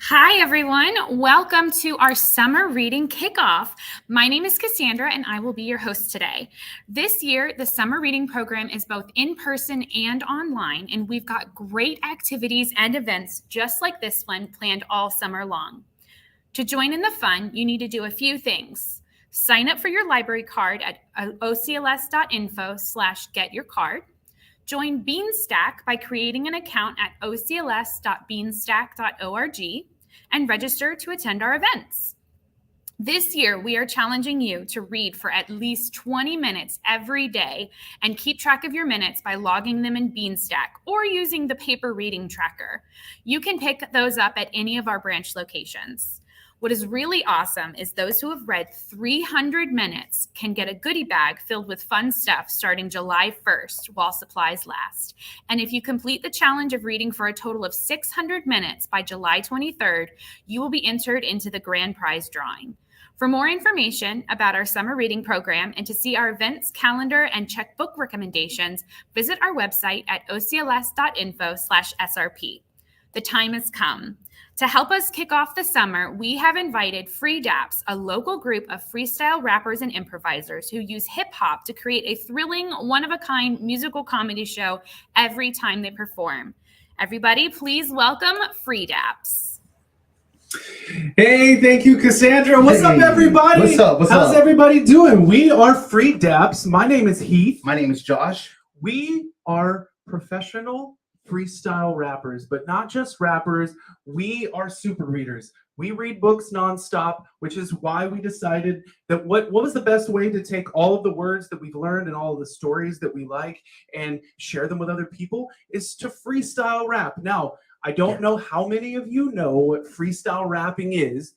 Hi, everyone. Welcome to our summer reading kickoff. My name is Cassandra, and I will be your host today. This year, the summer reading program is both in person and online, and we've got great activities and events just like this one planned all summer long. To join in the fun, you need to do a few things. Sign up for your library card at ocls.info/getyourcard. Join Beanstack by creating an account at ocls.beanstack.org and register to attend our events. This year, we are challenging you to read for at least 20 minutes every day and keep track of your minutes by logging them in Beanstack or using the paper reading tracker. You can pick those up at any of our branch locations. What is really awesome is those who have read 300 minutes can get a goodie bag filled with fun stuff starting July 1st while supplies last. And if you complete the challenge of reading for a total of 600 minutes by July 23rd, you will be entered into the grand prize drawing. For more information about our summer reading program and to see our events, calendar, and check book recommendations, visit our website at ocls.info/SRP. The time has come. To help us kick off the summer, we have invited Free DAPS, a local group of freestyle rappers and improvisers who use hip hop to create a thrilling, one-of-a-kind musical comedy show every time they perform. Everybody, please welcome Free DAPS. Hey, thank you, Cassandra. What's up, everybody? What's up? How's everybody doing? We are Free DAPS. My name is Heath. My name is Josh. We are professional freestyle rappers, but not just rappers. We are super readers. We read books nonstop, which is why we decided that what was the best way to take all of the words that we've learned and all of the stories that we like and share them with other people is to freestyle rap. Now, I don't know how many of you know what freestyle rapping is,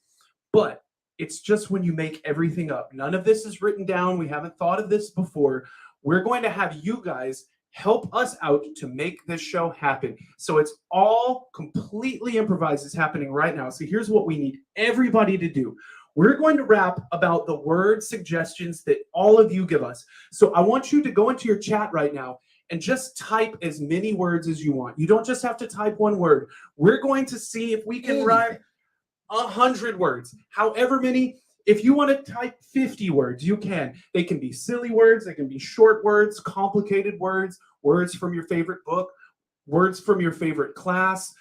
but it's just when you make everything up. None of this is written down. We haven't thought of this before. We're going to have you guys help us out to make this show happen. So it's all completely improvised. It's happening right now. So here's what we need everybody to do. We're going to rap about the word suggestions that all of you give us. So I want you to go into your chat right now and just type as many words as you want. You don't just have to type one word. We're going to see if we can write 100 words, however many. If you want to type 50 words, you can. They can be silly words, they can be short words, complicated words, words from your favorite book, words from your favorite class,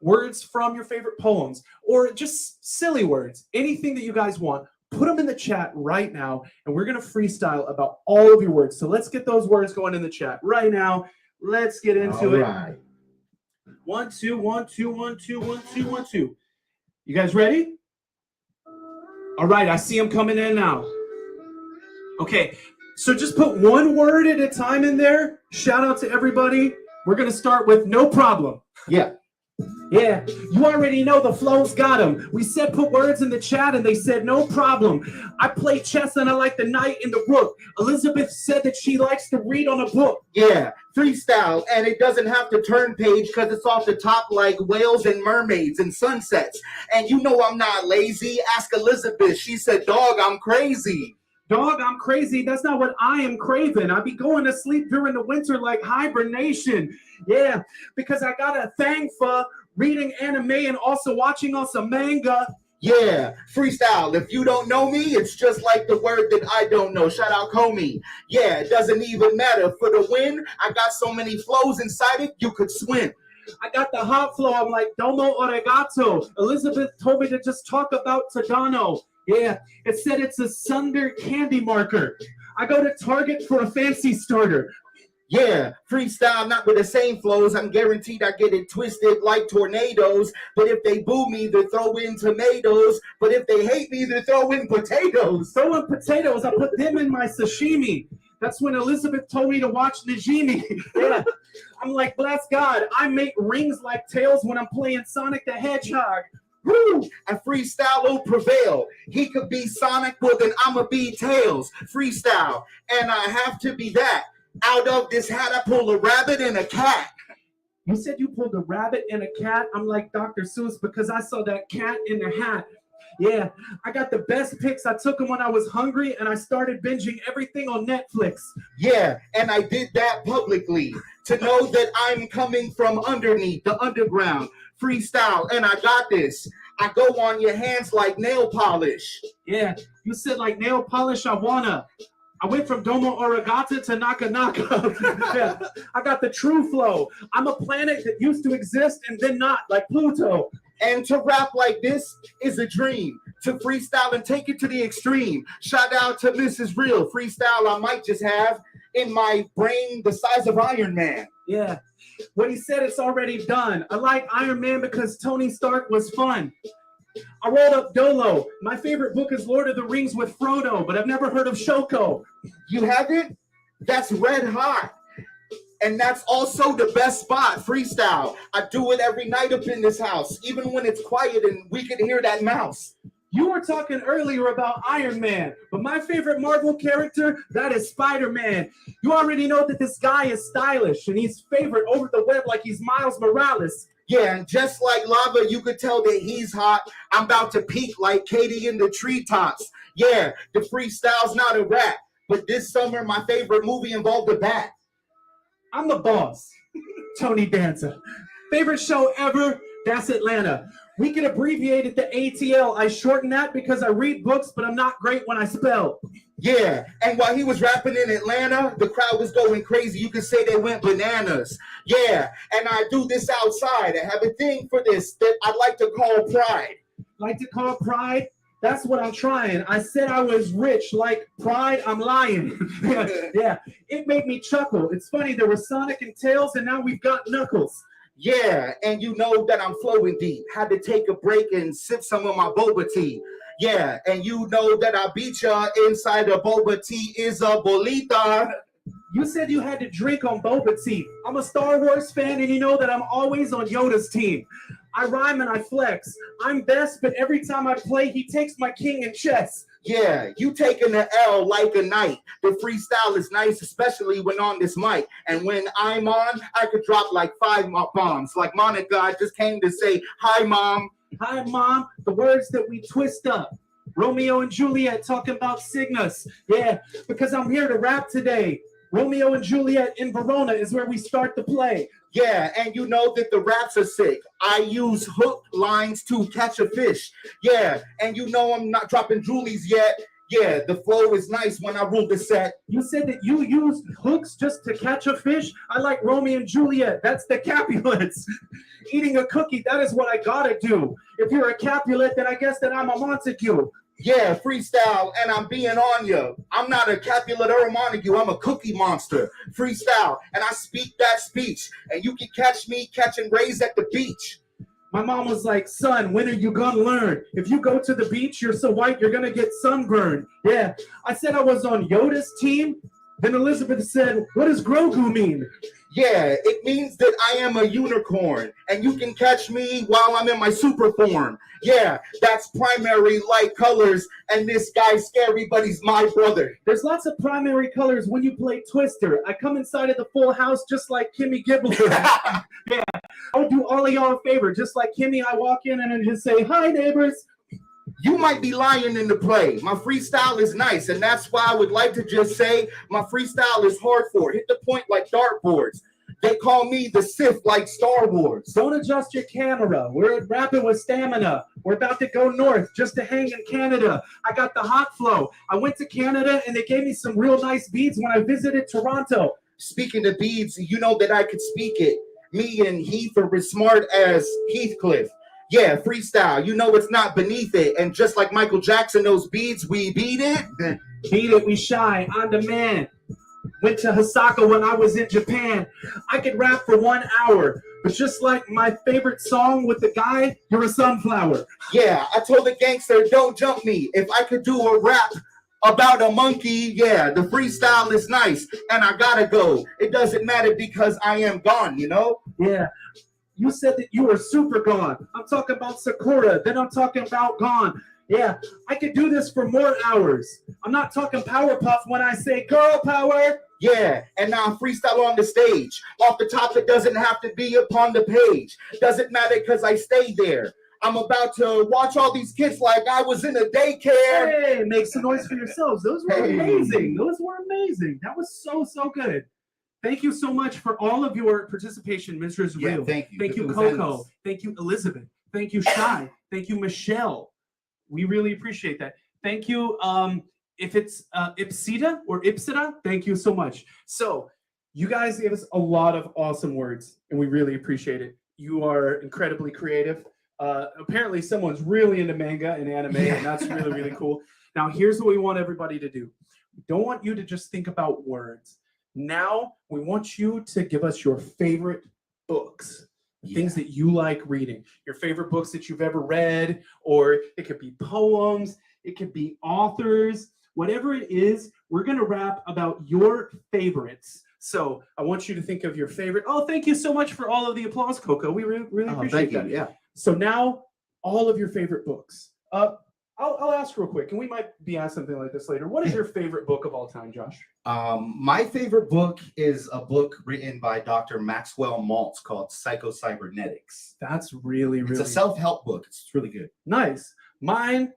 words from your favorite poems, or just silly words. Anything that you guys want, put them in the chat right now, and we're going to freestyle about all of your words. So let's get those words going in the chat right now. Let's get into it. Right. 1, 2, 1, 2, 1, 2, 1, 2, 1, 2. You guys ready? All right, I see them coming in now. Okay, so just put one word at a time in there. Shout out to everybody. We're going to start with no problem. Yeah. Yeah, you already know the flow's got them. We said put words in the chat and they said no problem. I play chess and I like the knight and the rook. Elizabeth said that she likes to read on a book. Yeah. Freestyle, and it doesn't have to turn page because it's off the top like whales and mermaids and sunsets. And you know I'm not lazy. Ask Elizabeth. She said, dog, I'm crazy. Dog, I'm crazy. That's not what I am craving. I be going to sleep during the winter like hibernation. Yeah, because I got a thing for reading anime and also watching on some manga. Yeah, freestyle. If you don't know me, it's just like the word that I don't know. Shout out Comey. Yeah, it doesn't even matter. For the win, I got so many flows inside it, you could swim. I got the hot flow. I'm like, domo oregato. Elizabeth told me to just talk about Tadano. Yeah, it said it's a Sunder candy marker. I go to Target for a fancy starter. Yeah, freestyle, not with the same flows. I'm guaranteed I get it twisted like tornadoes. But if they boo me, they throw in tomatoes. But if they hate me, they throw in potatoes. Throw in potatoes. I put them in my sashimi. That's when Elizabeth told me to watch Najimi. Yeah. I'm like, bless God, I make rings like tails when I'm playing Sonic the Hedgehog. Woo! And freestyle will prevail. He could be Sonic, well then I'ma be Tails. Freestyle, and I have to be that. Out of this hat, I pull a rabbit and a cat. You said you pulled a rabbit and a cat? I'm like Dr. Seuss because I saw that cat in the hat. Yeah, I got the best pics. I took them when I was hungry, and I started binging everything on Netflix. Yeah, and I did that publicly. to know that I'm coming from underneath the underground. Freestyle, and I got this. I go on your hands like nail polish. Yeah, you said like nail polish, I went from Domo Origata to Naka Naka. Yeah, I got the true flow. I'm a planet that used to exist and then not, like Pluto. And to rap like this is a dream. To freestyle and take it to the extreme. Shout out to Mrs. Real. Freestyle I might just have in my brain the size of Iron Man. Yeah, what he said, it's already done. I like Iron Man because Tony Stark was fun. I rolled up Dolo. My favorite book is Lord of the Rings with Frodo, but I've never heard of Shoko. You haven't? That's red hot. And that's also the best spot, freestyle. I do it every night up in this house, even when it's quiet and we can hear that mouse. You were talking earlier about Iron Man, but my favorite Marvel character, that is Spider-Man. You already know that this guy is stylish, and he's favorite over the web like he's Miles Morales. Yeah, and just like lava, you could tell that he's hot. I'm about to peak like Katie in the treetops. Yeah, the freestyle's not a rap, but this summer my favorite movie involved a bat. I'm the boss, Tony Danza. Favorite show ever, that's Atlanta. We can abbreviate it to ATL. I shorten that because I read books, but I'm not great when I spell. Yeah, and while he was rapping in Atlanta, the crowd was going crazy. You could say they went bananas. Yeah, and I do this outside. I have a thing for this that I'd like to call pride. Like to call pride? That's what I'm trying. I said I was rich, like pride, I'm lying. Yeah, it made me chuckle. It's funny, there was Sonic and Tails, and now we've got Knuckles. Yeah, and you know that I'm flowing deep. Had to take a break and sip some of my boba tea. Yeah, and you know that I beat ya inside a boba tea is a bolita. You said you had to drink on boba tea. I'm a Star Wars fan, and you know that I'm always on Yoda's team. I rhyme and I flex. I'm best, but every time I play, he takes my king in chess. Yeah, you taking the L like a knight. The freestyle is nice, especially when on this mic. And when I'm on, I could drop like 5 bombs. Like Monica, I just came to say, hi, Mom. Hi, Mom. The words that we twist up. Romeo and Juliet talking about Cygnus. Yeah, because I'm here to rap today. Romeo and Juliet in Verona is where we start the play. Yeah, and you know that the raps are sick. I use hook lines to catch a fish. Yeah, and you know I'm not dropping Julies yet. Yeah, the flow is nice when I rule the set. You said that you use hooks just to catch a fish? I like Romeo and Juliet. That's the Capulets. Eating a cookie, that is what I gotta do. If you're a Capulet, then I guess that I'm a Montague. Yeah, freestyle, and I'm being on you. I'm not a Capulet or a Montague. I'm a cookie monster. Freestyle, and I speak that speech. And you can catch me catching rays at the beach. My mom was like, son, when are you gonna learn? If you go to the beach, you're so white, you're gonna get sunburned. Yeah, I said I was on Yoda's team. Then Elizabeth said, what does Grogu mean? Yeah, it means that I am a unicorn, and you can catch me while I'm in my super form. Yeah, that's primary light colors, and this guy's scary, but he's my brother. There's lots of primary colors when you play Twister. I come inside of the full house just like Kimmy Gibbler. Yeah, I'll do all of y'all a favor. Just like Kimmy, I walk in and I just say, hi, neighbors. You might be lying in the play. My freestyle is nice, and that's why I would like to just say my freestyle is hardcore. Hit the point like dartboards. They call me the Sith like Star Wars. Don't adjust your camera. We're rapping with stamina. We're about to go north just to hang in Canada. I got the hot flow. I went to Canada, and they gave me some real nice beads when I visited Toronto. Speaking of beads, you know that I could speak it. Me and Heath are as smart as Heathcliff. Yeah, freestyle. You know it's not beneath it. And just like Michael Jackson, those beats, we beat it. Beat it, we shy, on demand. Went to Osaka when I was in Japan. I could rap for 1 hour. But just like my favorite song with the guy, you're a sunflower. Yeah, I told the gangster, don't jump me. If I could do a rap about a monkey, yeah, the freestyle is nice. And I gotta go. It doesn't matter because I am gone, you know? Yeah. You said that you were super gone. I'm talking about Sakura. Then I'm talking about gone. Yeah, I could do this for more hours. I'm not talking Powerpuff when I say girl power. Yeah, and now I'm freestyle on the stage. Off the top, it doesn't have to be upon the page. Doesn't matter because I stay there. I'm about to watch all these kids like I was in a daycare. Hey, make some noise for yourselves. Those were amazing. Those were amazing. That was so good. Thank you so much for all of your participation, Mr. Israel. Thank you. Thank you, Coco. Thank you, Elizabeth. Thank you, Shai. Thank you, Michelle. We really appreciate that. Thank you. If it's Ipsita or Ipsita, thank you so much. So you guys gave us a lot of awesome words, and we really appreciate it. You are incredibly creative. Apparently, someone's really into manga and anime, and that's really, really cool. Now, here's what we want everybody to do. We don't want you to just think about words. Now, we want you to give us your favorite books, things that you like reading, your favorite books that you've ever read, or it could be poems, it could be authors, whatever it is. We're going to rap about your favorites. So I want you to think of your favorite. Oh, thank you so much for all of the applause, Coco. We really appreciate that. Yeah. So now, all of your favorite books. I'll ask real quick, and we might be asked something like this later. What is your favorite book of all time, Josh? My favorite book is a book written by Dr. Maxwell Maltz called Psycho-Cybernetics. That's really, It's a self-help book. It's really good. nice. Mine,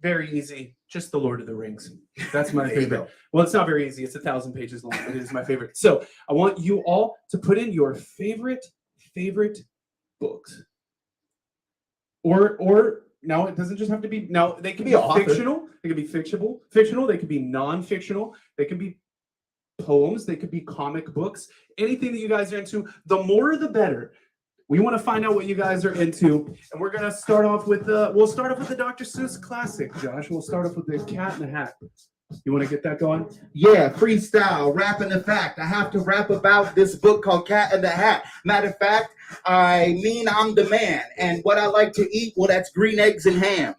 very easy. Just The Lord of the Rings. That's my There you favorite. go. Well, it's not very easy. It's 1,000 pages long, but it is my favorite. So I want you all to put in your favorite books. Or no, it doesn't just have to be. Now they can be fictional. They can be fictional. They can be non-fictional. They can be poems. They could be comic books. Anything that you guys are into. The more, the better. We want to find out what you guys are into, and we're gonna start off with we'll start off with the Dr. Seuss classic, Josh. We'll start off with the Cat in the Hat. You want to get that going? Yeah, freestyle, rapping the fact. I have to rap about this book called Cat in the Hat. Matter of fact, I'm the man. And what I like to eat, well, that's green eggs and ham.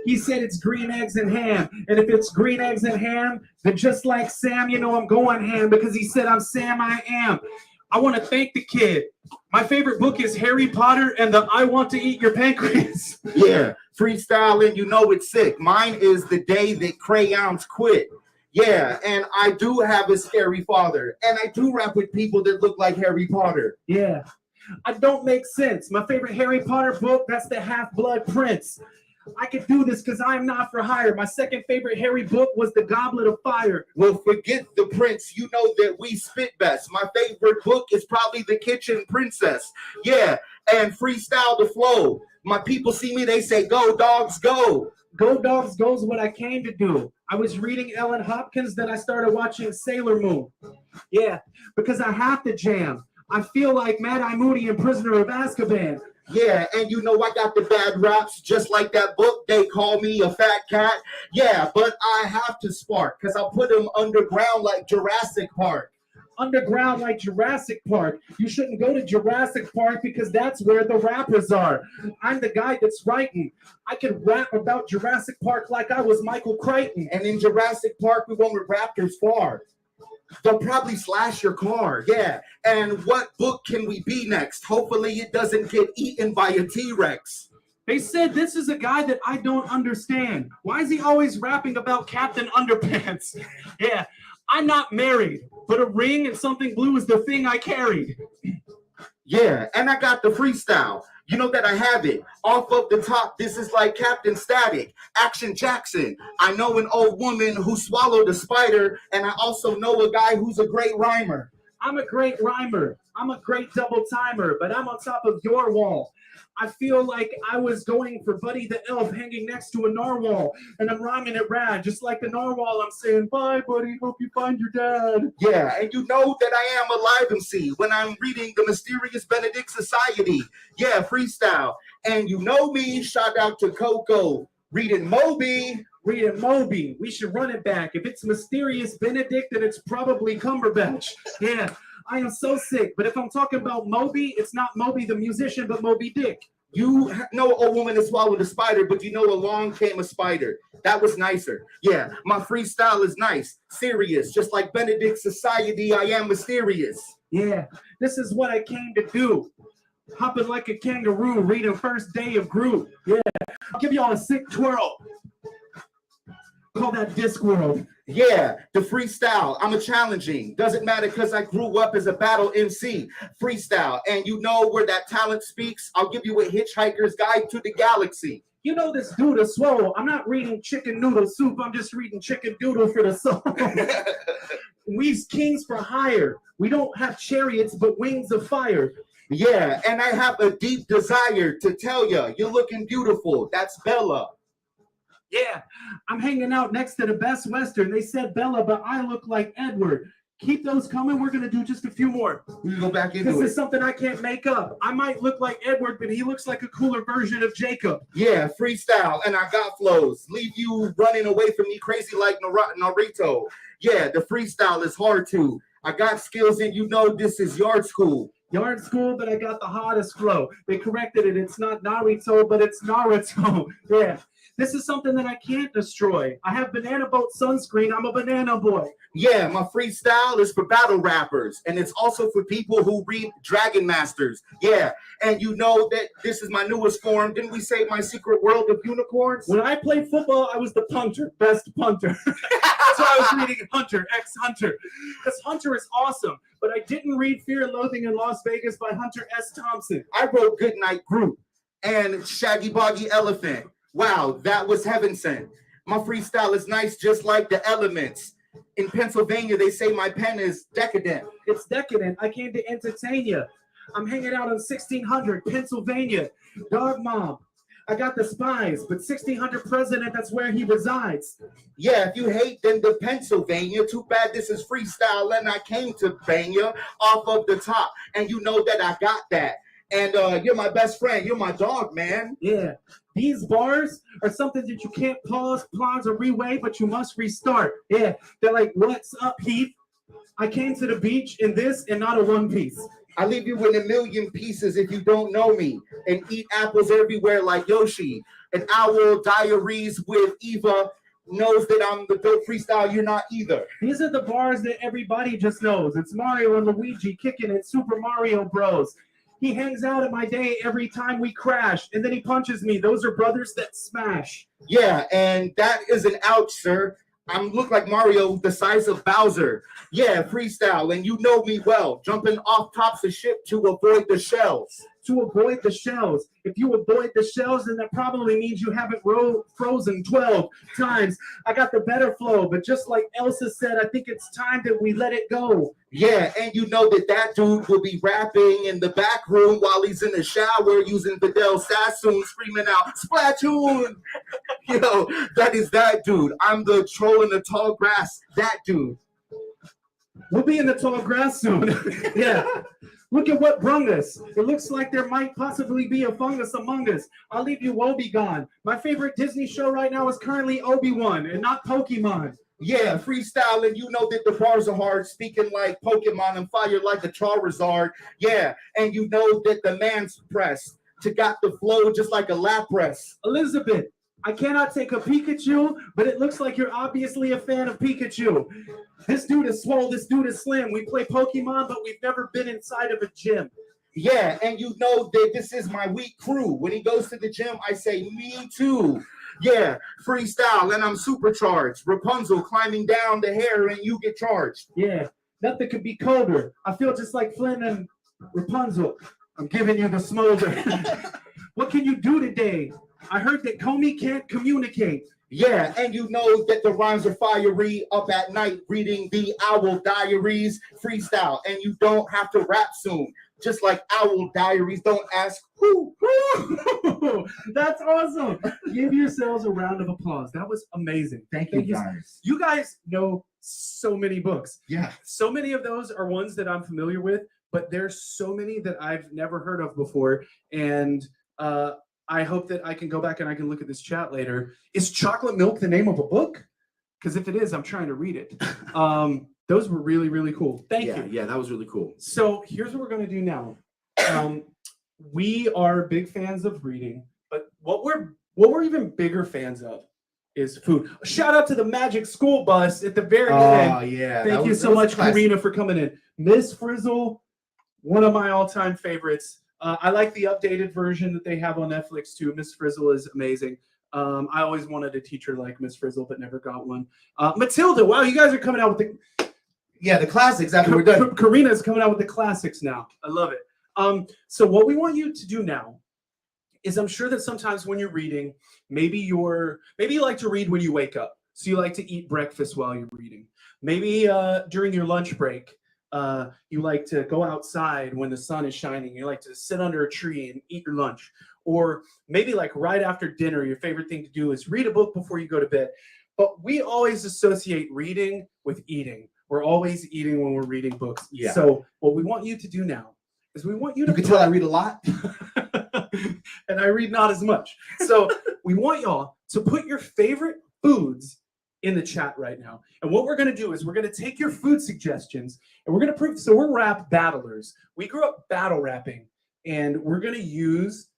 He said it's green eggs and ham. And if it's green eggs and ham, then just like Sam, you know I'm going ham because he said I'm Sam I am. I want to thank the kid. My favorite book is Harry Potter and the I Want to Eat Your Pancreas. Yeah, freestyling, you know it's sick. Mine is The Day That Crayons Quit. Yeah, and I do have a scary father. And I do rap with people that look like Harry Potter. Yeah. I don't make sense. My favorite Harry Potter book, that's The Half-Blood Prince. I could do this because I'm not for hire. My second favorite Harry book was The Goblet of Fire. Well, forget the prince. You know that we spit best. My favorite book is probably The Kitchen Princess. Yeah, and freestyle the flow. My people see me, they say, go, dogs, go. Go, dogs, go is what I came to do. I was reading Ellen Hopkins, then I started watching Sailor Moon. Yeah, because I have to jam. I feel like Mad-Eye Moody and Prisoner of Azkaban. Yeah, and you know I got the bad raps just like that book. They call me a fat cat. Yeah, but I have to spark because I'll put them underground like Jurassic Park. Underground like Jurassic Park. You shouldn't go to Jurassic Park because that's where the rappers are. I'm the guy that's writing. I can rap about Jurassic Park like I was Michael Crichton. And in Jurassic Park, we went with Raptors far. They'll probably slash your car. Yeah. And what book can we be next? Hopefully it doesn't get eaten by a T-Rex. They said this is a guy that I don't understand. Why is he always rapping about Captain Underpants? Yeah, I'm not married, but a ring and something blue is the thing I carried. Yeah, and I got the freestyle. You know that I have it. Off of the top, this is like Captain Static. Action Jackson. I know an old woman who swallowed a spider, and I also know a guy who's a great rhymer. I'm a great rhymer. I'm a great double timer, but I'm on top of your wall. I feel like I was going for Buddy the Elf hanging next to a narwhal, and I'm rhyming it rad, just like the narwhal. I'm saying, bye, buddy, hope you find your dad. Yeah, and you know that I am a live MC when I'm reading the Mysterious Benedict Society. Yeah, freestyle. And you know me, shout out to Coco, reading Moby. Reading Moby. We should run it back. If it's Mysterious Benedict, then it's probably Cumberbatch. Yeah. I am so sick, but if I'm talking about Moby, it's not Moby the musician, but Moby Dick. You know a woman that swallowed a spider, but you know along came a spider. That was nicer. Yeah, my freestyle is nice, serious, just like Benedict Society, I am mysterious. Yeah, this is what I came to do. Hopping like a kangaroo, reading First Day of Groove. Yeah, I'll give y'all a sick twirl. Call that Discworld. Yeah, the freestyle, I'm a challenging. Doesn't matter because I grew up as a battle MC. Freestyle, and you know where that talent speaks. I'll give you a Hitchhiker's Guide to the Galaxy. You know this dude is swole. I'm not reading chicken noodle soup. I'm just reading chicken doodle for the soul. We's kings for hire. We don't have chariots, but wings of fire. Yeah, and I have a deep desire to tell you, you're looking beautiful. That's Bella. Yeah, I'm hanging out next to the Best Western. They said Bella, but I look like Edward. Keep those coming. We're going to do just a few more. We can go back into This it. is something I can't make up. I might look like Edward, but he looks like a cooler version of Jacob. Yeah, freestyle, and I got flows. Leave you running away from me crazy like Naruto. Yeah, the freestyle is hard too. I got skills, and you know this is yard school. Yard school, but I got the hottest flow. They corrected it. It's not Naruto, but it's Naruto. Yeah. This is something that I can't destroy. I have banana boat sunscreen. I'm a banana boy. Yeah, my freestyle is for battle rappers, and it's also for people who read Dragon Masters. Yeah, and you know that this is my newest form. Didn't we say my secret world of unicorns? When I played football, I was the punter, best punter. That's why I was reading Hunter, ex-Hunter. Because Hunter is awesome, but I didn't read Fear and Loathing in Las Vegas by Hunter S. Thompson. I wrote Goodnight Group and Shaggy Boggy Elephant. Wow, that was heaven sent. My freestyle is nice, just like the elements. In Pennsylvania, they say my pen is decadent. It's decadent. I came to entertain you. I'm hanging out on 1600 Pennsylvania. Dog Mom. I got the spies, but 1600 president, that's where he resides. Yeah, if you hate, then the Pennsylvania. Too bad this is freestyle, and I came to bang you off of the top. And you know that I got that. And you're my best friend. You're my dog, man. Yeah. These bars are something that you can't pause, or reweigh, but you must restart. Yeah. They're like, what's up, Heath? I came to the beach in this and not a one piece. I leave you in a million pieces if you don't know me, and eat apples everywhere like Yoshi. An owl diaries with Eva knows that I'm the dope freestyle. You're not either. These are the bars that everybody just knows. It's Mario and Luigi kicking it, Super Mario Bros. He hangs out at my day every time we crash, and then he punches me. Those are brothers that smash. Yeah, and that is an ouch, sir. I look like Mario the size of Bowser. Yeah, freestyle, and you know me well. Jumping off tops of ship to avoid the shells. To avoid the shells. If you avoid the shells, then that probably means you haven't frozen 12 times. I got the better flow, but just like Elsa said, I think it's time that we let it go. Yeah, and you know that dude will be rapping in the back room while he's in the shower using Vidal Sassoon screaming out, Splatoon! Yo, that is that dude. I'm the troll in the tall grass, that dude. We'll be in the tall grass soon. Yeah. Look at what brung us. It looks like there might possibly be a fungus among us. I'll leave you woebegone. My favorite Disney show right now is currently Obi-Wan and not Pokemon. Yeah, freestyle, and you know that the bars are hard, speaking like Pokemon and fire like a Charizard. Yeah, and you know that the man's pressed to got the flow just like a Lapras. Elizabeth, I cannot take a Pikachu, but it looks like you're obviously a fan of Pikachu. This dude is swole, this dude is slim. We play Pokemon, but we've never been inside of a gym. Yeah, and you know that this is my weak crew. When he goes to the gym, I say, me too. Yeah, freestyle, and I'm supercharged. Rapunzel climbing down the hair, and you get charged. Yeah, nothing could be colder. I feel just like Flynn and Rapunzel. I'm giving you the smolder. What can you do today? I heard that Comey can't communicate. Yeah, and you know that the rhymes are fiery up at night reading the Owl Diaries freestyle, and you don't have to rap soon. Just like Owl Diaries, don't ask who. That's awesome. Give yourselves a round of applause. That was amazing. Thank you guys. You guys know so many books. Yeah. So many of those are ones that I'm familiar with, but there's so many that I've never heard of before. And I hope that I can go back and I can look at this chat later. Is Chocolate Milk the name of a book? Because if it is, I'm trying to read it. Those were really, really cool. Thank you. Yeah, that was really cool. So here's what we're going to do now. We are big fans of reading, but what we're even bigger fans of is food. Shout out to the Magic School Bus at the very end. Oh, yeah. Thank you so much, Karina, for coming in. Miss Frizzle, one of my all-time favorites. I like the updated version that they have on Netflix too. Miss Frizzle is amazing. I always wanted a teacher like Miss Frizzle, but never got one. Matilda, wow, you guys are coming out with the classics after we're done. Karina's coming out with the classics now. I love it. So what we want you to do now is, I'm sure that sometimes when you're reading, maybe you like to read when you wake up. So you like to eat breakfast while you're reading. Maybe during your lunch break, you like to go outside when the sun is shining. You like to sit under a tree and eat your lunch. Or maybe like right after dinner, your favorite thing to do is read a book before you go to bed. But we always associate reading with eating. We're always eating when we're reading books. Yeah. So what we want you to do now is we want you to... You can tell I read a lot. And I read not as much. So we want y'all to put your favorite foods in the chat right now. And what we're going to do is we're going to take your food suggestions and we're going to prove... So we're rap battlers. We grew up battle rapping. And we're going to use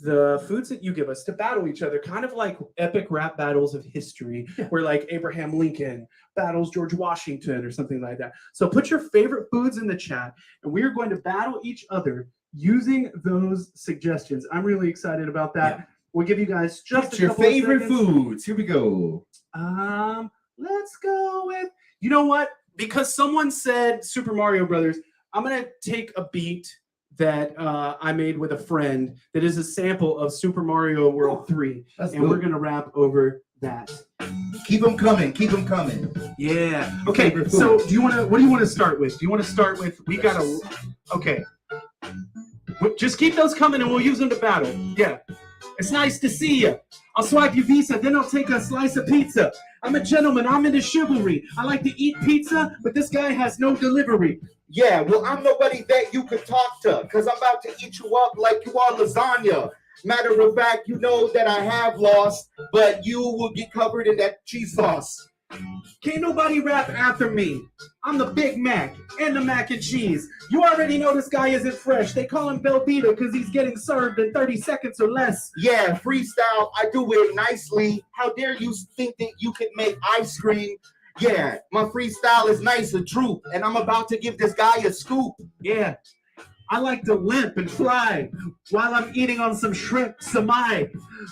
the foods that you give us to battle each other, kind of like epic rap battles of history, where like Abraham Lincoln battles George Washington or something like that. So put your favorite foods in the chat, and we are going to battle each other using those suggestions. I'm really excited about that. Yeah. We'll give you guys just What's your favorite foods. Here we go. Let's go with, you know what? Because someone said Super Mario Brothers, I'm going to take a beat that I made with a friend that is a sample of Super Mario World 3. And we're going to rap over that. Keep them coming. Keep them coming. Yeah. Okay, so what do you want to start with? Do you want to start with, okay. Just keep those coming and we'll use them to battle. Yeah. It's nice to see you. I'll swipe your Visa, then I'll take a slice of pizza. I'm a gentleman, I'm into chivalry. I like to eat pizza, but this guy has no delivery. Yeah, well, I'm nobody that you could talk to, because I'm about to eat you up like you are lasagna. Matter of fact, you know that I have lost, but you will get covered in that cheese sauce. Can't nobody rap after me. I'm the Big Mac and the mac and cheese. You already know this guy isn't fresh. They call him Belvita because he's getting served in 30 seconds or less. Yeah, freestyle, I do it nicely. How dare you think that you can make ice cream? Yeah, my freestyle is nice and true, and I'm about to give this guy a scoop. Yeah, I like to limp and fly while I'm eating on some shrimp samai.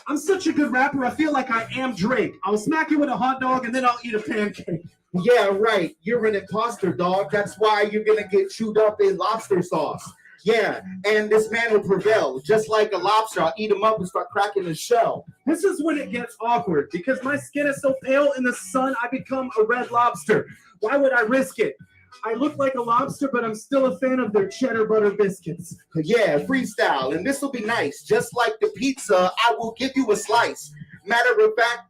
I'm such a good rapper, I feel like I am Drake. I'll smack you with a hot dog and then I'll eat a pancake. Yeah, right. You're an imposter, dog. That's why you're going to get chewed up in lobster sauce. Yeah, and this man will prevail. Just like a lobster, I'll eat him up and start cracking his shell. This is when it gets awkward because my skin is so pale in the sun, I become a red lobster. Why would I risk it? I look like a lobster, but I'm still a fan of their cheddar butter biscuits. Yeah, freestyle, and this will be nice. Just like the pizza, I will give you a slice. Matter of fact,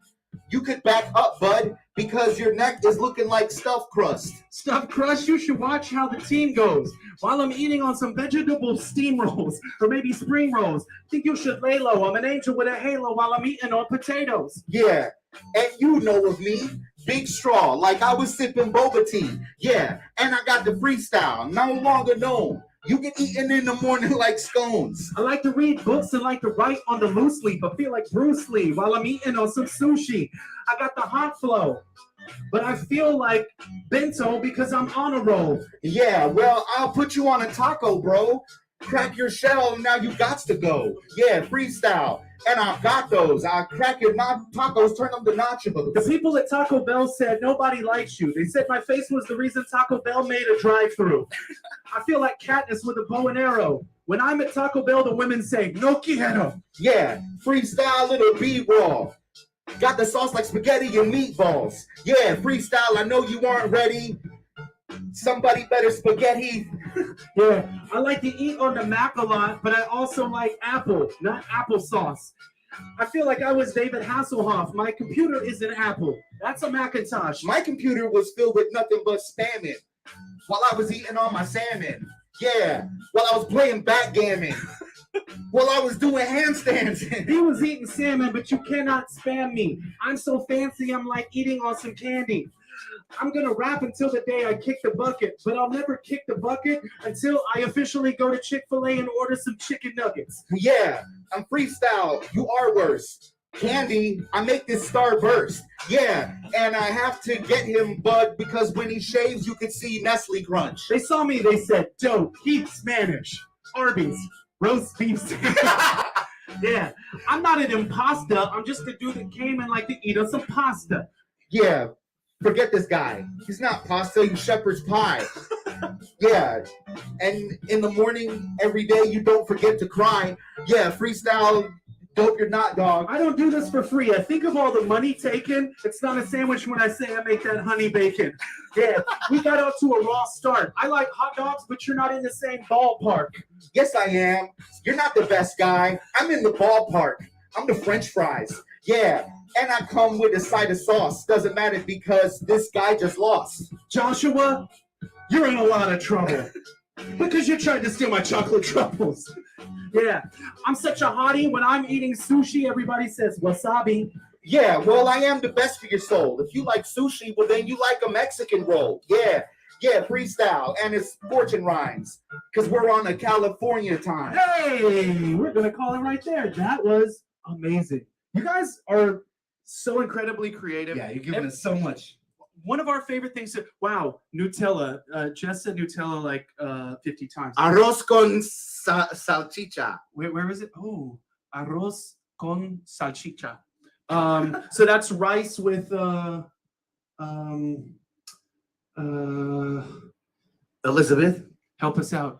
you could back up, bud, because your neck is looking like stuffed crust. Stuffed crust? You should watch how the team goes. While I'm eating on some vegetable steam rolls, or maybe spring rolls, think you should lay low. I'm an angel with a halo while I'm eating on potatoes. Yeah, and you know of me. Big straw, like I was sipping boba tea. Yeah, and I got the freestyle, no longer known. You get eaten in the morning like scones. I like to read books and like to write on the loose leaf. I feel like Bruce Lee while I'm eating on some sushi. I got the hot flow, but I feel like bento because I'm on a roll. Yeah, well, I'll put you on a taco, bro. Crack your shell, and now you got to go. Yeah, freestyle. And I got those. I crack your tacos, turn them to nachos. The people at Taco Bell said nobody likes you. They said my face was the reason Taco Bell made a drive-thru. I feel like Katniss with a bow and arrow. When I'm at Taco Bell, the women say, no quiero. Yeah, freestyle, little B-roll. Got the sauce like spaghetti and meatballs. Yeah, freestyle, I know you aren't ready. Somebody better spaghetti. Yeah, I like to eat on the Mac a lot, but I also like apple, not applesauce. I feel like I was David Hasselhoff. My computer is an Apple. That's a Macintosh. My computer was filled with nothing but spamming while I was eating on my salmon. Yeah, while I was playing backgammon. While I was doing handstands. He was eating salmon, but you cannot spam me. I'm so fancy, I'm like eating on some candy. I'm going to rap until the day I kick the bucket, but I'll never kick the bucket until I officially go to Chick-fil-A and order some chicken nuggets. Yeah, I'm freestyle. You are worse. Candy, I make this star burst. Yeah, and I have to get him, bud, because when he shaves, you can see Nestle Crunch. They saw me, they said, dope, he's Spanish. Arby's, roast beef. Yeah, I'm not an imposter. I'm just a dude that came and like to eat on some pasta. Yeah. Forget this guy. He's not pasta, he's shepherd's pie. Yeah. And in the morning, every day, you don't forget to cry. Yeah, freestyle. Dope, you're not, dog. I don't do this for free. I think of all the money taken. It's not a sandwich when I say I make that honey bacon. Yeah, we got out to a raw start. I like hot dogs, but you're not in the same ballpark. Yes, I am. You're not the best guy. I'm in the ballpark. I'm the French fries. Yeah, and I come with a side of sauce. Doesn't matter because this guy just lost. Joshua, you're in a lot of trouble because you tried to steal my chocolate truffles. Yeah, I'm such a hottie. When I'm eating sushi, everybody says wasabi. Yeah, well, I am the best for your soul. If you like sushi, well, then you like a Mexican roll. Yeah, freestyle, and it's fortune rhymes, because we're on a California time. Hey, we're going to call it right there. That was amazing. You guys are so incredibly creative. Yeah, you're giving us so much. One of our favorite things wow, Nutella. Jess said Nutella like 50 times. Arroz con salchicha. Where is it? Oh, arroz con salchicha. So that's rice with Elizabeth, help us out.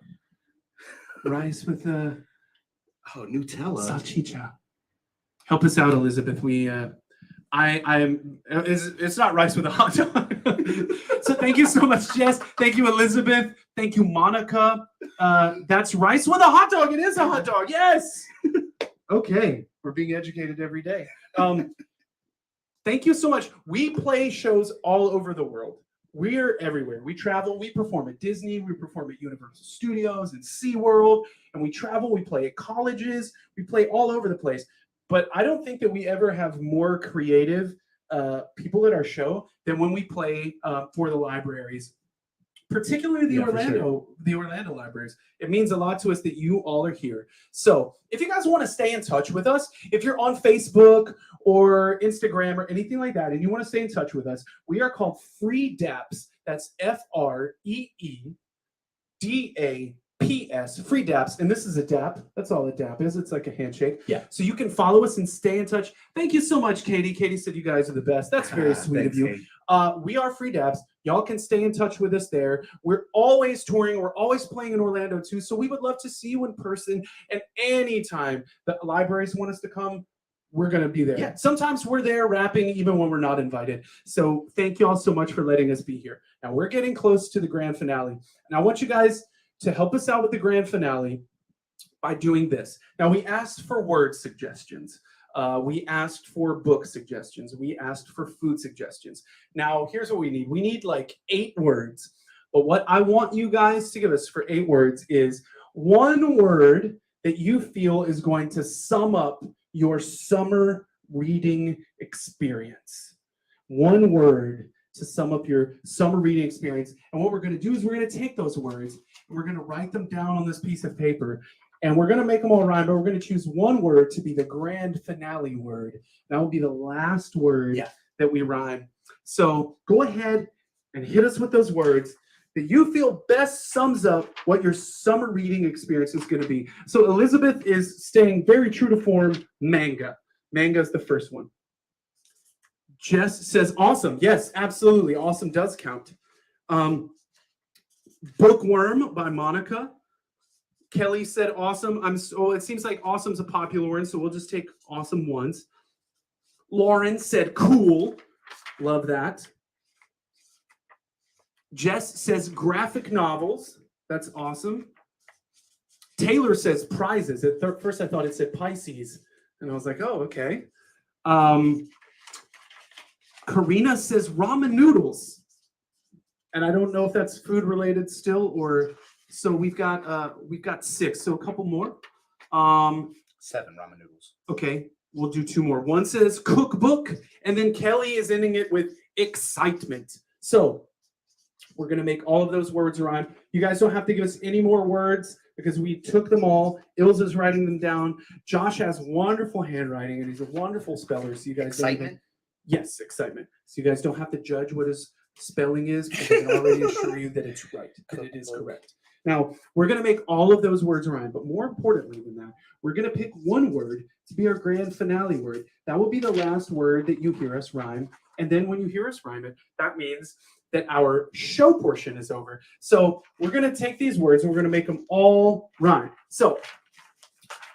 Rice with Nutella. salchicha. Help us out, Elizabeth. It's not rice with a hot dog. So thank you so much, Jess. Thank you, Elizabeth. Thank you, Monica. That's rice with a hot dog. It is a hot dog. Yes. Okay. We're being educated every day. Thank you so much. We play shows all over the world. We're everywhere. We travel. We perform at Disney. We perform at Universal Studios and SeaWorld. And we travel. We play at colleges. We play all over the place. But I don't think that we ever have more creative people at our show than when we play for the libraries, particularly the Orlando libraries. It means a lot to us that you all are here. So if you guys want to stay in touch with us, if you're on Facebook or Instagram or anything like that, and you want to stay in touch with us, we are called Free DAPS. That's FREEDAPS, Free DAPS, and this is a DAP. That's all a DAP is. It's like a handshake. Yeah. So you can follow us and stay in touch. Thank you so much, Katie. Katie said you guys are the best. That's very sweet of you. We are Free DAPS. Y'all can stay in touch with us there. We're always touring. We're always playing in Orlando too. So we would love to see you in person. And anytime the libraries want us to come, we're going to be there. Yeah. Sometimes we're there rapping even when we're not invited. So thank you all so much for letting us be here. Now we're getting close to the grand finale. And I want you guys to help us out with the grand finale by doing this. Now, we asked for word suggestions. We asked for book suggestions. We asked for food suggestions. Now, here's what we need. We need like 8 words. But what I want you guys to give us for 8 words is one word that you feel is going to sum up your summer reading experience. One word to sum up your summer reading experience. And what we're going to do is we're going to take those words and we're going to write them down on this piece of paper. And we're going to make them all rhyme, but we're going to choose one word to be the grand finale word. That will be the last word that we rhyme. So go ahead and hit us with those words that you feel best sums up what your summer reading experience is going to be. So Elizabeth is staying very true to form, manga. Manga is the first one. Jess says awesome. Yes, absolutely. Awesome does count. Bookworm by Monica. Kelly said awesome. It seems like awesome's a popular one, so we'll just take awesome ones. Lauren said cool. Love that. Jess says graphic novels. That's awesome. Taylor says prizes. At first I thought it said Pisces. And I was like, oh, okay. Karina says ramen noodles. And I don't know if that's food related still or so we've got 6. So a couple more. 7 ramen noodles. Okay, we'll do 2 more. One says cookbook, and then Kelly is ending it with excitement. So we're gonna make all of those words rhyme. You guys don't have to give us any more words because we took them all. Ilza's writing them down. Josh has wonderful handwriting and he's a wonderful speller. So you guys Excitement? Yes, excitement. So you guys don't have to judge what his spelling is because I can already assure you that it's right, that it is correct. Now, we're going to make all of those words rhyme, but more importantly than that, we're going to pick one word to be our grand finale word. That will be the last word that you hear us rhyme. And then when you hear us rhyme it, that means that our show portion is over. So we're going to take these words and we're going to make them all rhyme. So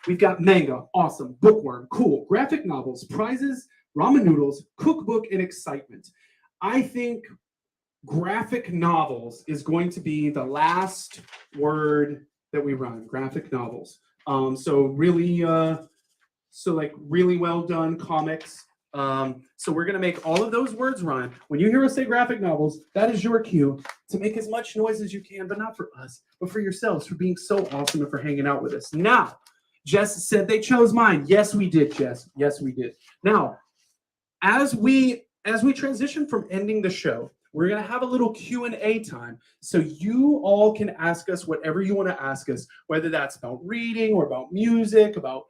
We've got manga, awesome, bookworm, cool, graphic novels, prizes, ramen noodles, cookbook, and excitement. I think graphic novels is going to be the last word that we run. Graphic novels. So really, really well done comics. So we're gonna make all of those words rhyme. When you hear us say graphic novels, that is your cue to make as much noise as you can, but not for us, but for yourselves, for being so awesome and for hanging out with us. Now, Jess said they chose mine. Yes, we did, Jess. Yes, we did. Now, as we transition from ending the show, we're going to have a little Q&A time, so you all can ask us whatever you want to ask us, whether that's about reading or about music, about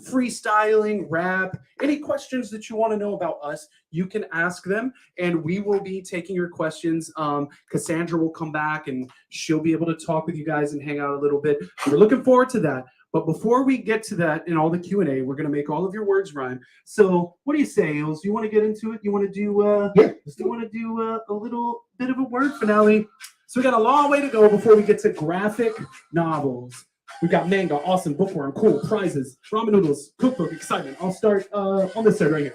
freestyling, rap, any questions that you want to know about us, you can ask them, and we will be taking your questions. Cassandra will come back, and she'll be able to talk with you guys and hang out a little bit. We're looking forward to that. But before we get to that and all the Q&A, we're going to make all of your words rhyme. So what do you say, Ills? You want to get into it? You want to do a little bit of a word finale? So we got a long way to go before we get to graphic novels. We got manga, awesome, bookworm, cool, prizes, ramen noodles, cookbook, excitement. I'll start on this side right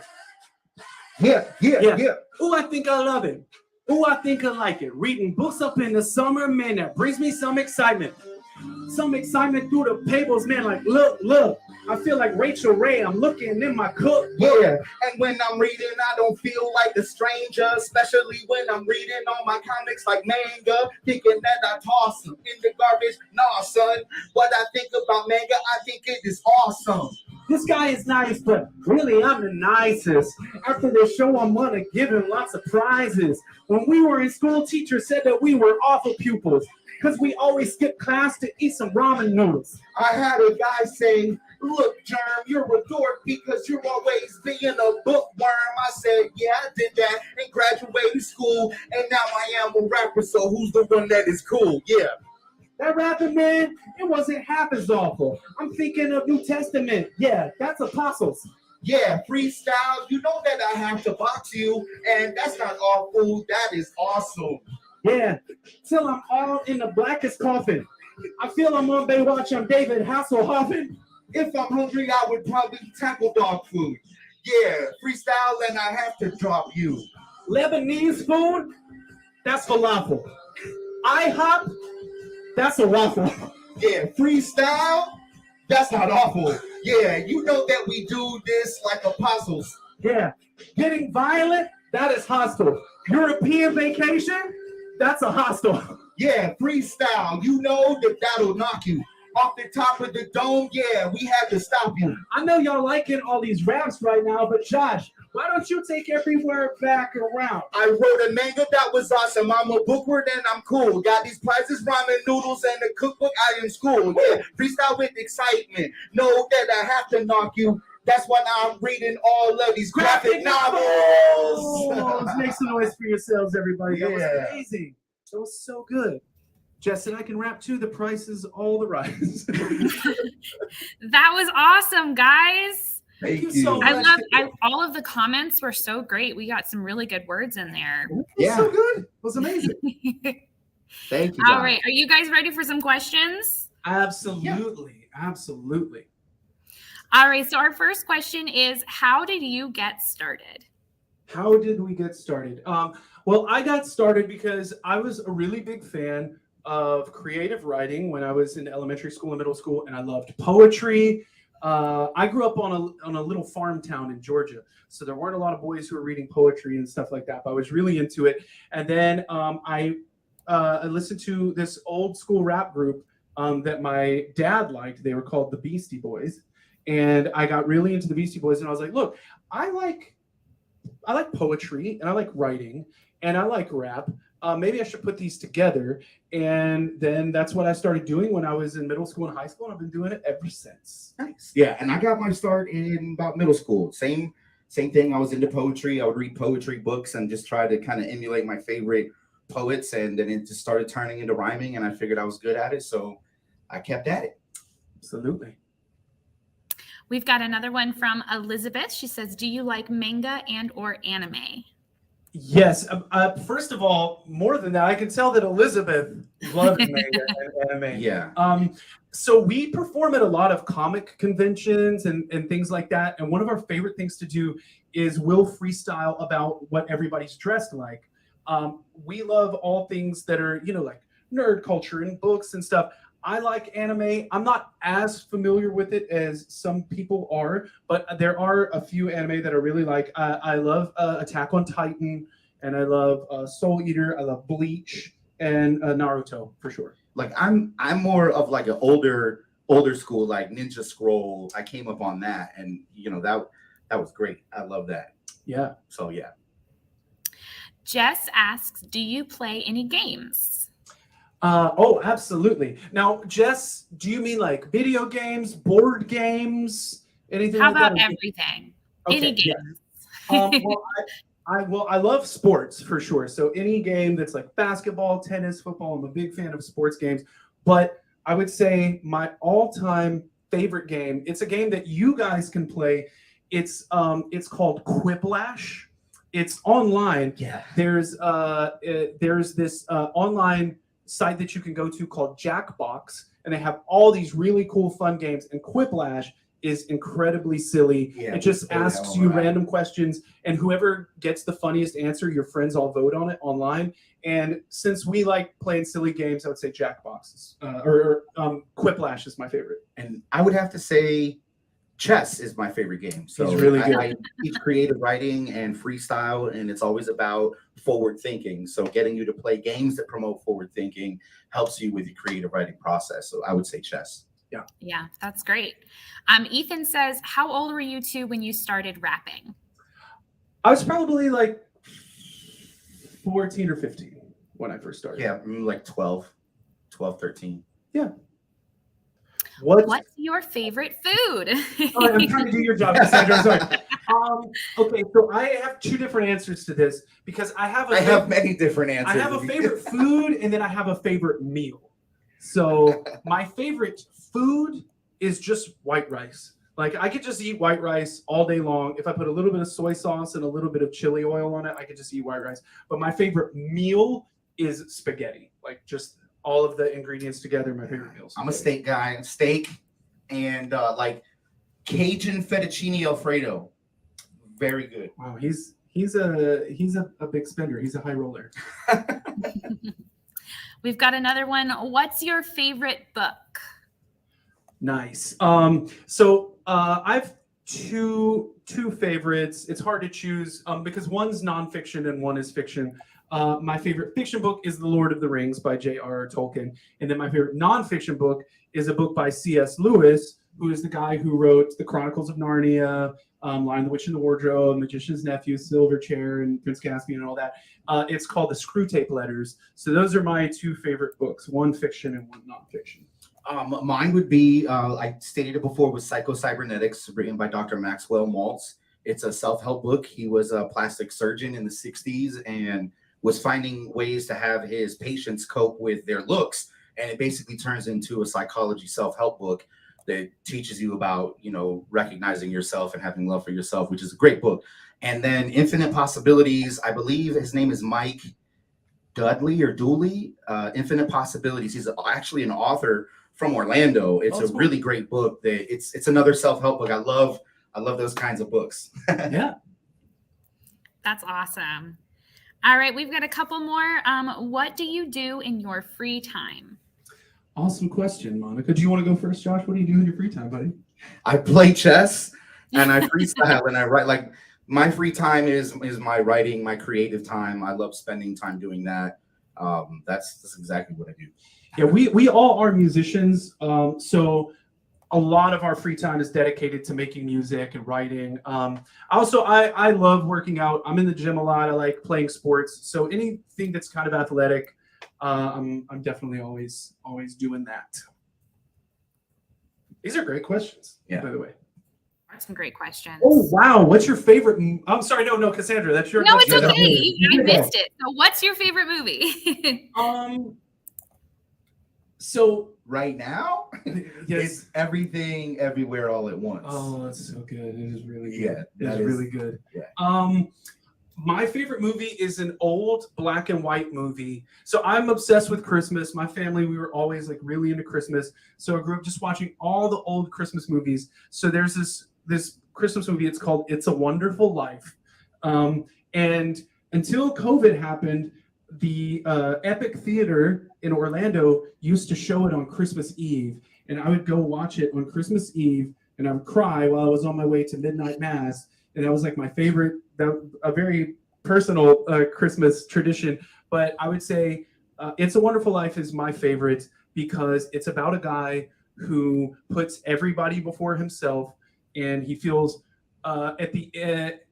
here. Yeah. Oh, I think I love it. Oh, I think I like it. Reading books up in the summer, man, that brings me some excitement. Some excitement through the pages, man, like, look. I feel like Rachel Ray, I'm looking in my cookbook. Yeah, and when I'm reading, I don't feel like a stranger, especially when I'm reading all my comics like manga, thinking that I toss them in the garbage. Nah, son, what I think about manga, I think it is awesome. This guy is nice, but really I'm the nicest. After the show, I'm gonna give him lots of prizes. When we were in school, teachers said that we were awful pupils because we always skipped class to eat some ramen noodles. I had a guy saying, look, Germ, you're a dork because you're always being a bookworm. I said, yeah, I did that in graduating school, and now I am a rapper, so who's the one that is cool? Yeah. That rapping, man, it wasn't half as awful. I'm thinking of New Testament. Yeah, that's apostles. Yeah, freestyle, you know that I have to box you, and that's not awful, that is awesome. Yeah, till I'm all in the blackest coffin. I feel I'm on Baywatch, I'm David Hasselhoffen. If I'm hungry, I would probably tackle dog food. Yeah, freestyle, and I have to drop you. Lebanese food, that's falafel. IHOP, that's a waffle. Yeah, freestyle, that's not awful. Yeah, you know that we do this like apostles. Yeah, getting violent, that is hostile. European vacation, that's a hostel. Yeah, freestyle, you know that that'll knock you off the top of the dome. Yeah, we had to stop you. I know y'all liking all these raps right now, but Josh, why don't you take every word back around? I wrote a manga that was awesome. I'm a bookworm and I'm cool. Got these prizes, ramen noodles, and a cookbook out in school. Yeah, freestyle with excitement. Know that I have to knock you. That's why I'm reading all of these graphic novels. Make some noise for yourselves, everybody. That was Yeah. amazing. That was so good. Jess and I can rap too. The price is all the rise. That was awesome, guys. Thank you. so much. All of the comments were so great. We got some really good words in there. It was Yeah. so good. It was amazing. Thank you. All guys. right. Are you guys ready for some questions? Absolutely. Absolutely. All right. So our first question is, how did you get started? How did we get started? Well, I got started because I was a really big fan of creative writing when I was in elementary school and middle school, and I loved poetry. I grew up on a little farm town in Georgia, so there weren't a lot of boys who were reading poetry and stuff like that, but I was really into it. And then I listened to this old school rap group that my dad liked. They were called the Beastie Boys, and I got really into the Beastie Boys, and I was like, look, I like poetry, and I like writing, and I like rap. Maybe I should put these together. And then that's what I started doing when I was in middle school and high school, and I've been doing it ever since. Nice. Yeah, and I got my start in about middle school. Same thing. I was into poetry. I would read poetry books and just try to kind of emulate my favorite poets. And then it just started turning into rhyming, and I figured I was good at it. So I kept at it. Absolutely. We've got another one from Elizabeth. She says, do you like manga and or anime? Yes. First of all, more than that, I can tell that Elizabeth loves manga and anime. Yeah. So we perform at a lot of comic conventions and things like that. And one of our favorite things to do is we'll freestyle about what everybody's dressed like. We love all things that are, like nerd culture and books and stuff. I like anime. I'm not as familiar with it as some people are, but there are a few anime that I really like. I love Attack on Titan, and I love Soul Eater. I love Bleach and Naruto for sure. Like I'm more of like an older school, like Ninja Scroll. I came up on that, and that was great. I love that. Yeah. So yeah. Jess asks, do you play any games? Oh, absolutely. Now, Jess, do you mean like video games, board games, anything How like that? about everything? Okay, Any yeah. games? I love sports for sure. So any game that's like basketball, tennis, football, I'm a big fan of sports games. But I would say my all-time favorite game, it's a game that you guys can play. It's called Quiplash. It's online. Yeah. There's this online site that you can go to called Jackbox, and they have all these really cool fun games. And Quiplash is incredibly silly. Yeah, it just asks you random questions, and whoever gets the funniest answer, your friends all vote on it online. And since we like playing silly games, I would say Jackbox or Quiplash is my favorite. And I would have to say chess is my favorite game. So He's really good. I teach creative writing and freestyle, and it's always about forward thinking. So getting you to play games that promote forward thinking helps you with your creative writing process. So I would say chess. Yeah, that's great. Ethan says, how old were you two when you started rapping? I was probably like 14 or 15 when I first started. Yeah, like 12, 13. Yeah. What's your favorite food? Oh, I'm trying to do your job, Cassandra. I'm sorry. Okay, so I have two different answers to this because I have many different answers. I have a favorite food and then I have a favorite meal. So my favorite food is just white rice. Like I could just eat white rice all day long. If I put a little bit of soy sauce and a little bit of chili oil on it, I could just eat white rice. But my favorite meal is spaghetti. Like just all of the ingredients together, my favorite meals. I'm a steak guy. Steak and like Cajun fettuccine Alfredo. Very good. Wow, he's a big spender. He's a high roller. We've got another one. What's your favorite book? Nice. So I've two favorites. It's hard to choose because one's nonfiction and one is fiction. My favorite fiction book is The Lord of the Rings by J.R.R. Tolkien. And then my favorite nonfiction book is a book by C.S. Lewis, who is the guy who wrote The Chronicles of Narnia, Lion, the Witch, and the Wardrobe, Magician's Nephew, Silverchair, and Prince Caspian, and all that. It's called The Screwtape Letters. So those are my two favorite books, one fiction and one nonfiction. Mine would be, I stated it before, was Psycho-Cybernetics, written by Dr. Maxwell Maltz. It's a self-help book. He was a plastic surgeon in the 60s and was finding ways to have his patients cope with their looks. And it basically turns into a psychology self-help book that teaches you about, recognizing yourself and having love for yourself, which is a great book. And then Infinite Possibilities, I believe his name is Mike Dudley or Dooley, Infinite Possibilities. He's actually an author from Orlando. It's a really great book. It's another self-help book. I love those kinds of books. Yeah. That's awesome. All right, we've got a couple more. What do you do in your free time? Awesome question, Monica. Do you want to go first, Josh? What do you do in your free time, buddy? I play chess and I freestyle and I write. Like my free time is my writing, my creative time. I love spending time doing that. That's exactly what I do. Yeah, we all are musicians. So a lot of our free time is dedicated to making music and writing. I love working out. I'm in the gym a lot. I like playing sports. So anything that's kind of athletic, I'm definitely always doing that. These are great questions, by the way. That's some great questions. Oh, wow. What's your favorite? I'm sorry. No, Cassandra, that's your question. No, it's okay. I missed it. So what's your favorite movie? So right now, yes. It's Everything Everywhere All at Once. Oh, that's so good. It is really good. Yeah, it's really good. Yeah. My favorite movie is an old black and white movie. So I'm obsessed with Christmas. My family, we were always like really into Christmas. So I grew up just watching all the old Christmas movies. So there's this Christmas movie. It's called It's a Wonderful Life. And until COVID happened, the Epic Theater in Orlando used to show it on Christmas Eve. And I would go watch it on Christmas Eve, and I would cry while I was on my way to midnight mass. And that was like my favorite, a very personal Christmas tradition. But I would say It's a Wonderful Life is my favorite because it's about a guy who puts everybody before himself, and he feels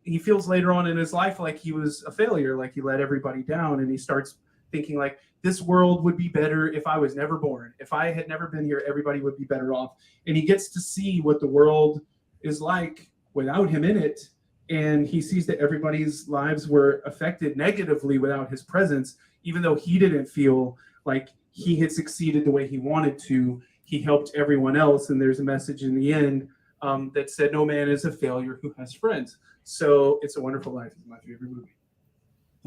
he feels later on in his life like he was a failure, like he let everybody down, and he starts thinking like, this world would be better if I was never born. If I had never been here, everybody would be better off. And he gets to see what the world is like without him in it. And he sees that everybody's lives were affected negatively without his presence, even though he didn't feel like he had succeeded the way he wanted to. He helped everyone else. And there's a message in the end that said, no man is a failure who has friends. So It's a Wonderful Life is my favorite movie.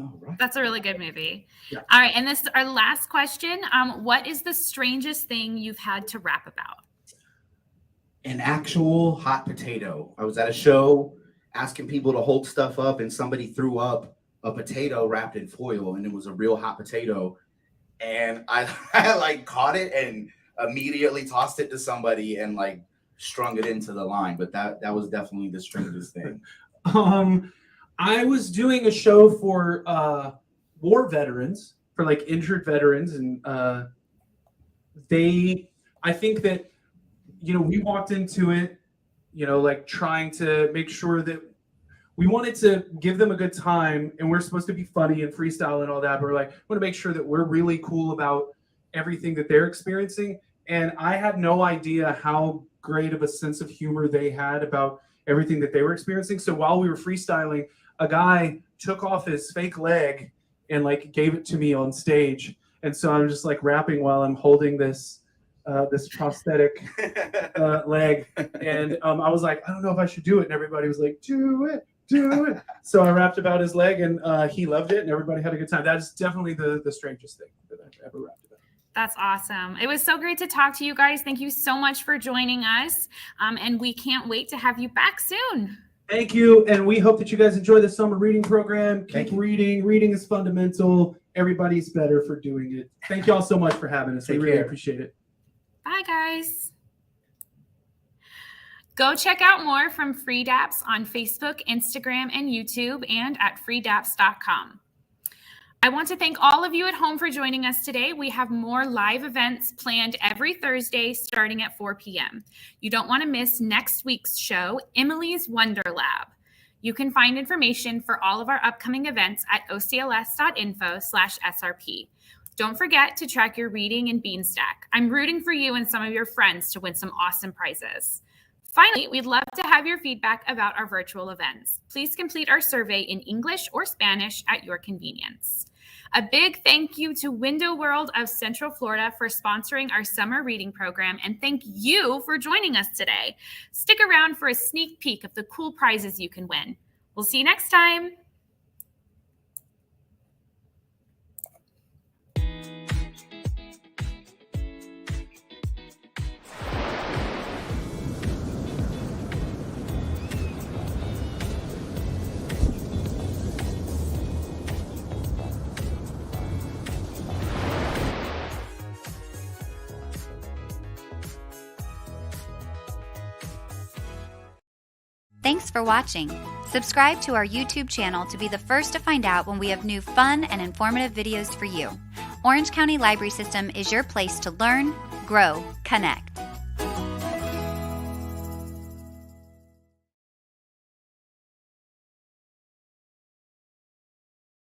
All right. That's a really good movie. Yeah. All right. And this is our last question. What is the strangest thing you've had to rap about? An actual hot potato. I was at a show asking people to hold stuff up, and somebody threw up a potato wrapped in foil, and it was a real hot potato. And I like caught it and immediately tossed it to somebody and like strung it into the line. But that was definitely the strangest thing. I was doing a show for war veterans, for like injured veterans, and I think that, you know, we walked into it, you know, like trying to make sure that we wanted to give them a good time, and we're supposed to be funny and freestyle and all that, but we're like, we want to make sure that we're really cool about everything that they're experiencing. And I had no idea how great of a sense of humor they had about everything that they were experiencing. So while we were freestyling, a guy took off his fake leg and like gave it to me on stage. And so I'm just like rapping while I'm holding this prosthetic leg. And I was like, I don't know if I should do it. And everybody was like, do it. So I rapped about his leg, and he loved it, and everybody had a good time. That is definitely the strangest thing that I've ever rapped about. That's awesome. It was so great to talk to you guys. Thank you so much for joining us. And we can't wait to have you back soon. Thank you. And we hope that you guys enjoy the summer reading program. Keep Thank you. reading. Reading is fundamental. Everybody's better for doing it. Thank you all so much for having us. We Take really care. appreciate it. Bye, guys. Go check out more from Free DAPS on Facebook, Instagram, and YouTube, and at freedaps.com. I want to thank all of you at home for joining us today. We have more live events planned every Thursday starting at 4 p.m. You don't want to miss next week's show, Emily's Wonder Lab. You can find information for all of our upcoming events at ocls.info/SRP. Don't forget to track your reading in Beanstack. I'm rooting for you and some of your friends to win some awesome prizes. Finally, we'd love to have your feedback about our virtual events. Please complete our survey in English or Spanish at your convenience. A big thank you to Window World of Central Florida for sponsoring our summer reading program, and thank you for joining us today. Stick around for a sneak peek of the cool prizes you can win. We'll see you next time. Thanks for watching. Subscribe to our YouTube channel to be the first to find out when we have new fun and informative videos for you. Orange County Library System is your place to learn, grow, connect.